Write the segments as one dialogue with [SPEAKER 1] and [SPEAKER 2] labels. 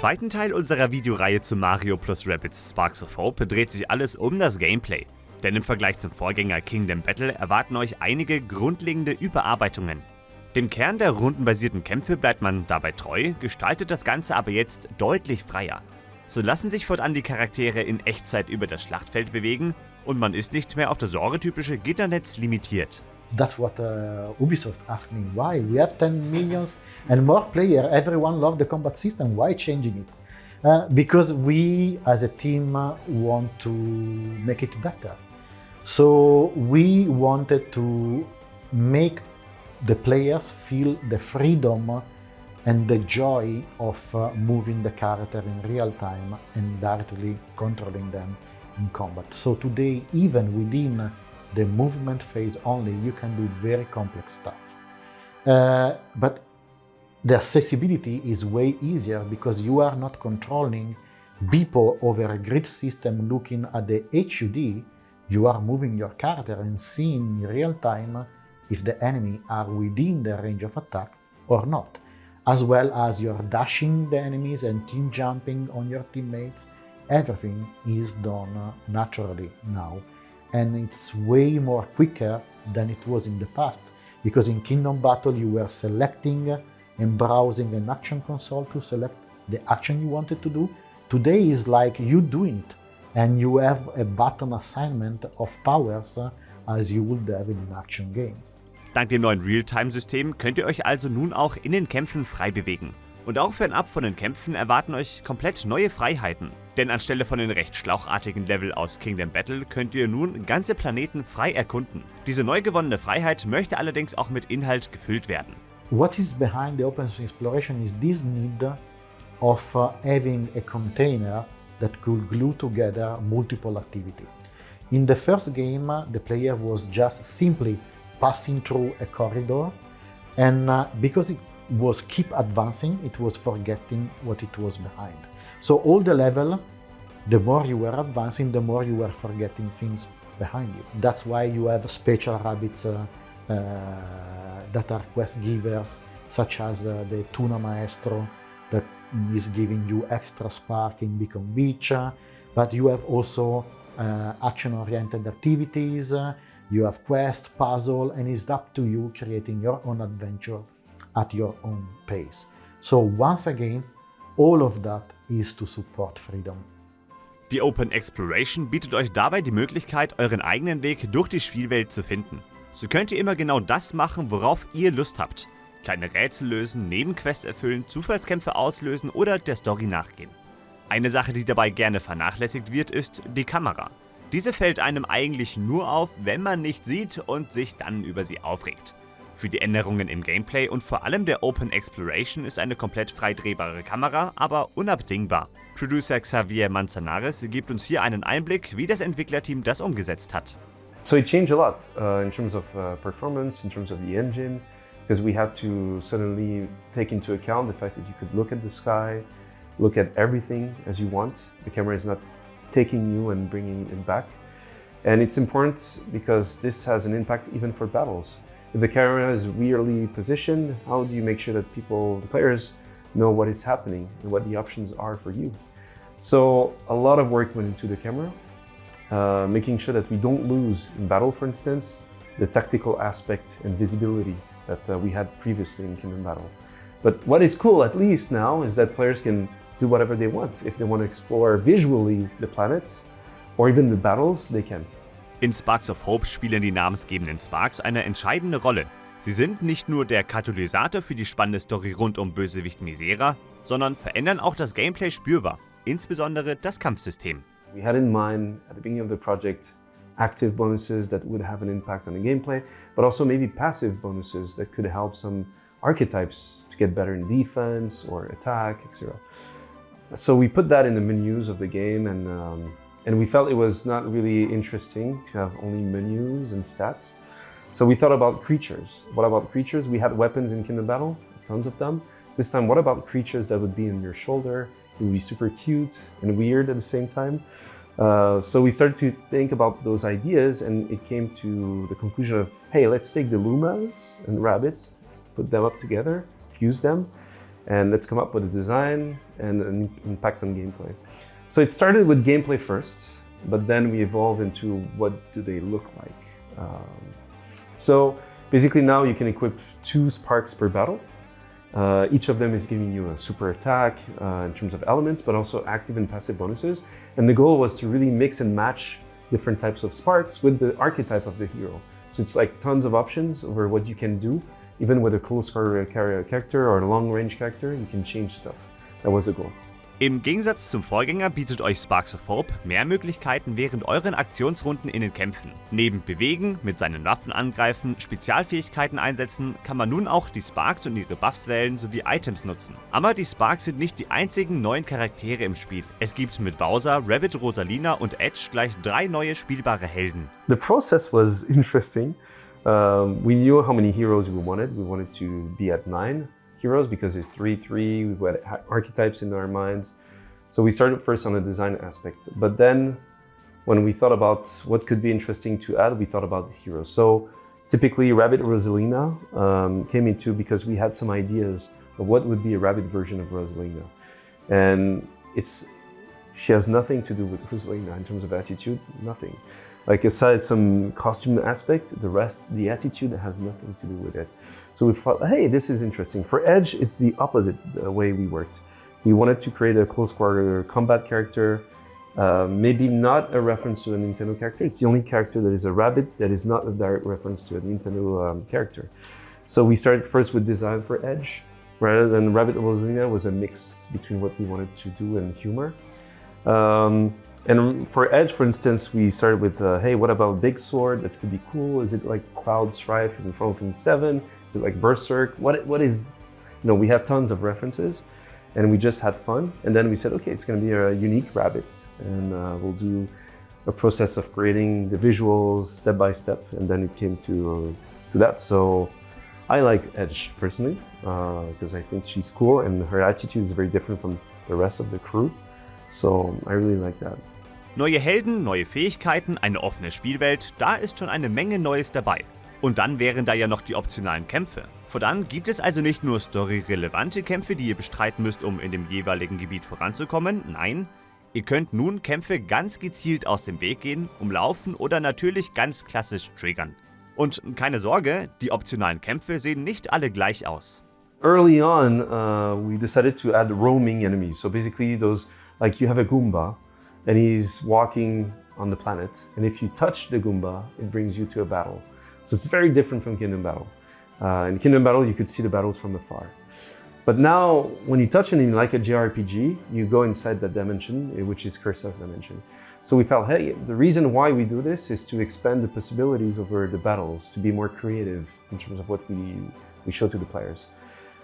[SPEAKER 1] zweiten Teil unserer Videoreihe zu Mario plus Rabbids Sparks of Hope dreht sich alles um das Gameplay. Denn im Vergleich zum Vorgänger Kingdom Battle erwarten euch einige grundlegende Überarbeitungen. Dem Kern der rundenbasierten Kämpfe bleibt man dabei treu, gestaltet das Ganze aber jetzt deutlich freier. So lassen sich fortan die Charaktere in Echtzeit über das Schlachtfeld bewegen und man ist nicht mehr auf das genretypische Gitternetz limitiert.
[SPEAKER 2] That's what Ubisoft asked me. Why? We have 10 millions and more players. Everyone loves the combat system. Why changing it? Because we as a team want to make it better. So we wanted to make the players feel the freedom and the joy of moving the character in real time and directly controlling them in combat. So today, even within the movement phase only, you can do very complex stuff. But the accessibility is way easier because you are not controlling people over a grid system looking at the HUD. You are moving your character and seeing in real time if the enemy are within the range of attack or not, as well as you're dashing the enemies and team jumping on your teammates. Everything is done naturally now. And it's way more quicker than it was in the past, because in Kingdom Battle you were selecting and browsing an action console to select the action you wanted to do. Today is like you doing it, and you have a button assignment of powers as you would have in an action game.
[SPEAKER 1] Dank dem neuen Realtime-System könnt ihr euch also nun auch in den Kämpfen frei bewegen. Und auch fernab von den Kämpfen erwarten euch komplett neue Freiheiten. Denn anstelle von den recht schlauchartigen Level aus Kingdom Battle könnt ihr nun ganze Planeten frei erkunden. Diese neu gewonnene Freiheit möchte allerdings auch mit Inhalt gefüllt werden.
[SPEAKER 2] What is behind the open exploration is this need of having a container that could glue together multiple activity. In the first game, the player was just simply passing through a corridor, and because it was keep advancing, it was forgetting what it was behind. So all the level, the more you were advancing, the more you were forgetting things behind you. That's why you have special rabbits that are quest givers, such as the Tuna Maestro that is giving you extra spark in Beacon Beach, but you have also action-oriented activities, you have quest, puzzle, and it's up to you creating your own adventure at your own pace. So once again, all of that is to support freedom.
[SPEAKER 1] Die Open Exploration bietet euch dabei die Möglichkeit, euren eigenen Weg durch die Spielwelt zu finden. So könnt ihr immer genau das machen, worauf ihr Lust habt. Kleine Rätsel lösen, Nebenquests erfüllen, Zufallskämpfe auslösen oder der Story nachgehen. Eine Sache, die dabei gerne vernachlässigt wird, ist die Kamera. Diese fällt einem eigentlich nur auf, wenn man nicht sieht und sich dann über sie aufregt. Für die Änderungen im Gameplay und vor allem der Open Exploration ist eine komplett frei drehbare Kamera aber unabdingbar. Producer Xavier Manzanares gibt uns hier einen Einblick, wie das Entwicklerteam das umgesetzt hat.
[SPEAKER 3] So it changed a lot in terms of performance, in terms of the engine, because we had to suddenly take into account the fact that you could look at the sky, look at everything as you want. The camera is not taking you and bringing it back. And it's important because this has an impact even for battles. If the camera is weirdly positioned, how do you make sure that the players, know what is happening and what the options are for you? So a lot of work went into the camera, making sure that we don't lose in battle, for instance, the tactical aspect and visibility that we had previously in Kingdom Battle. But what is cool, at least now, is that players can do whatever they want. If they want to explore visually the planets or even the battles, they can.
[SPEAKER 1] In Sparks of Hope spielen die namensgebenden Sparks eine entscheidende Rolle. Sie sind nicht nur der Katalysator für die spannende Story rund um Bösewicht Misera, sondern verändern auch das Gameplay spürbar, insbesondere das Kampfsystem.
[SPEAKER 3] We had in mind at the beginning of the project active bonuses that would have an impact on the gameplay, but also maybe passive bonuses that could help some archetypes to get better in defense or attack, etc. So we put that in the menus of the game, and we felt it was not really interesting to have only menus and stats. So we thought about creatures. What about creatures? We had weapons in Kingdom Battle, tons of them. This time, what about creatures that would be in your shoulder? It would be super cute and weird at the same time. So we started to think about those ideas, and it came to the conclusion of, hey, let's take the Lumas and Rabbids, put them up together, fuse them, and let's come up with a design and an impact on gameplay. So it started with gameplay first, but then we evolved into what do they look like. So basically now you can equip 2 sparks per battle. Each of them is giving you a super attack in terms of elements, but also active and passive bonuses. And the goal was to really mix and match different types of sparks with the archetype of the hero. So it's like tons of options over what you can do. Even with a close character or a long-range character, you can change stuff. That was the goal.
[SPEAKER 1] Im Gegensatz zum Vorgänger bietet euch Sparks of Hope mehr Möglichkeiten während euren Aktionsrunden in den Kämpfen. Neben Bewegen, mit seinen Waffen angreifen, Spezialfähigkeiten einsetzen, kann man nun auch die Sparks und ihre Buffs wählen sowie Items nutzen. Aber die Sparks sind nicht die einzigen neuen Charaktere im Spiel. Es gibt mit Bowser, Rabbid, Rosalina und Edge gleich 3 neue spielbare Helden.
[SPEAKER 3] The process was interesting. We knew how many heroes we wanted. We wanted to be at 9 heroes because it's 3-3, we had archetypes in our minds. So we started first on the design aspect. But then when we thought about what could be interesting to add, we thought about the heroes. So typically Rabbid Rosalina came into because we had some ideas of what would be a Rabbid version of Rosalina. And she has nothing to do with Rosalina in terms of attitude, nothing. Like aside some costume aspect, the attitude has nothing to do with it. So we thought, hey, this is interesting. For Edge, it's the opposite way we worked. We wanted to create a close quarter combat character, maybe not a reference to a Nintendo character. It's the only character that is a rabbit that is not a direct reference to a Nintendo character. So we started first with design for Edge, rather than Rabbid Rosalina was a mix between what we wanted to do and humor. And for Edge, for instance, we started with, hey, what about Big Sword? That could be cool. Is it like Cloud Strife in Final Fantasy VII? Is it like Berserk? What is, we had tons of references and we just had fun. And then we said, okay, it's gonna be a unique rabbit and we'll do a process of creating the visuals step by step. And then it came to that. So I like Edge personally, because I think she's cool and her attitude is very different from the rest of the crew. So I really like that.
[SPEAKER 1] Neue Helden, neue Fähigkeiten, eine offene Spielwelt, da ist schon eine Menge Neues dabei. Und dann wären da ja noch die optionalen Kämpfe. Fortan gibt es also nicht nur storyrelevante Kämpfe, die ihr bestreiten müsst, um in dem jeweiligen Gebiet voranzukommen, nein, ihr könnt nun Kämpfe ganz gezielt aus dem Weg gehen, umlaufen oder natürlich ganz klassisch triggern. Und keine Sorge, die optionalen Kämpfe sehen nicht alle gleich aus.
[SPEAKER 3] Early on, we decided to add roaming enemies. So basically those, like you have a Goomba, and he's walking on the planet, and if you touch the Goomba, it brings you to a battle. So it's very different from Kingdom Battle. In Kingdom Battle, you could see the battles from afar. But now, when you touch anything like a JRPG, you go inside that dimension, which is Cursa's dimension. So we felt, hey, the reason why we do this is to expand the possibilities over the battles, to be more creative in terms of what we show to the players.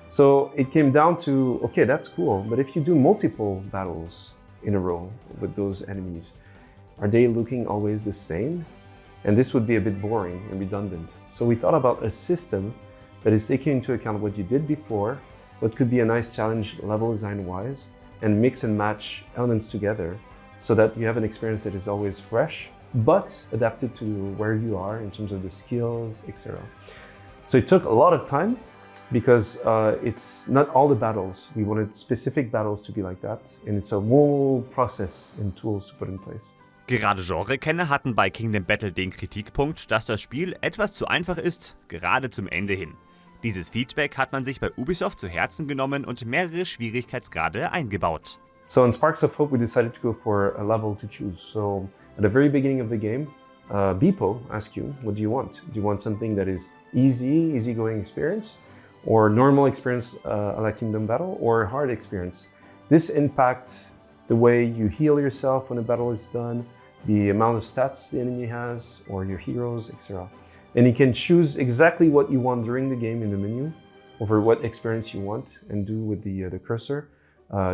[SPEAKER 3] So it came down to, okay, that's cool, but if you do multiple battles in a row with those enemies, are they looking always the same? And this would be a bit boring and redundant. So we thought about a system that is taking into account what you did before, what could be a nice challenge level design-wise, and mix and match elements together so that you have an experience that is always fresh, but adapted to where you are in terms of the skills, etc. So it took a lot of time, because it's not all the battles. We wanted specific battles to be like that, and it's a whole process and tools to put in place.
[SPEAKER 1] Gerade Genrekenner hatten bei Kingdom Battle den Kritikpunkt, dass das Spiel etwas zu einfach ist, gerade zum Ende hin. Dieses Feedback hat man sich bei Ubisoft zu Herzen genommen und mehrere Schwierigkeitsgrade eingebaut.
[SPEAKER 3] So in Sparks of Hope, we decided to go for a level to choose. So at the very beginning of the game, Beepo asks you, what do you want? Do you want something that is easygoing experience? Or normal experience like Kingdom Battle, or hard experience? This impacts the way you heal yourself when a battle is done, the amount of stats the enemy has, or your heroes, etc. And you can choose exactly what you want during the game in the menu, over what experience you want, and do with the cursor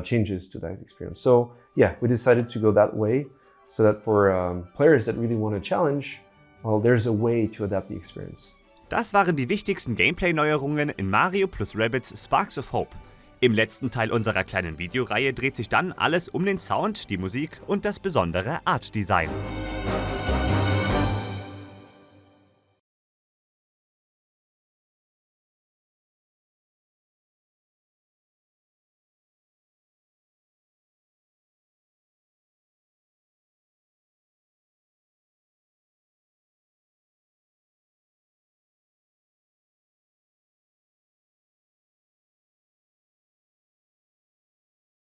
[SPEAKER 3] changes to that experience. So yeah, we decided to go that way, so that for players that really want a challenge, well, there's a way to adapt the experience.
[SPEAKER 1] Das waren die wichtigsten Gameplay-Neuerungen in Mario plus Rabbids Sparks of Hope. Im letzten Teil unserer kleinen Videoreihe dreht sich dann alles um den Sound, die Musik und das besondere Art-Design.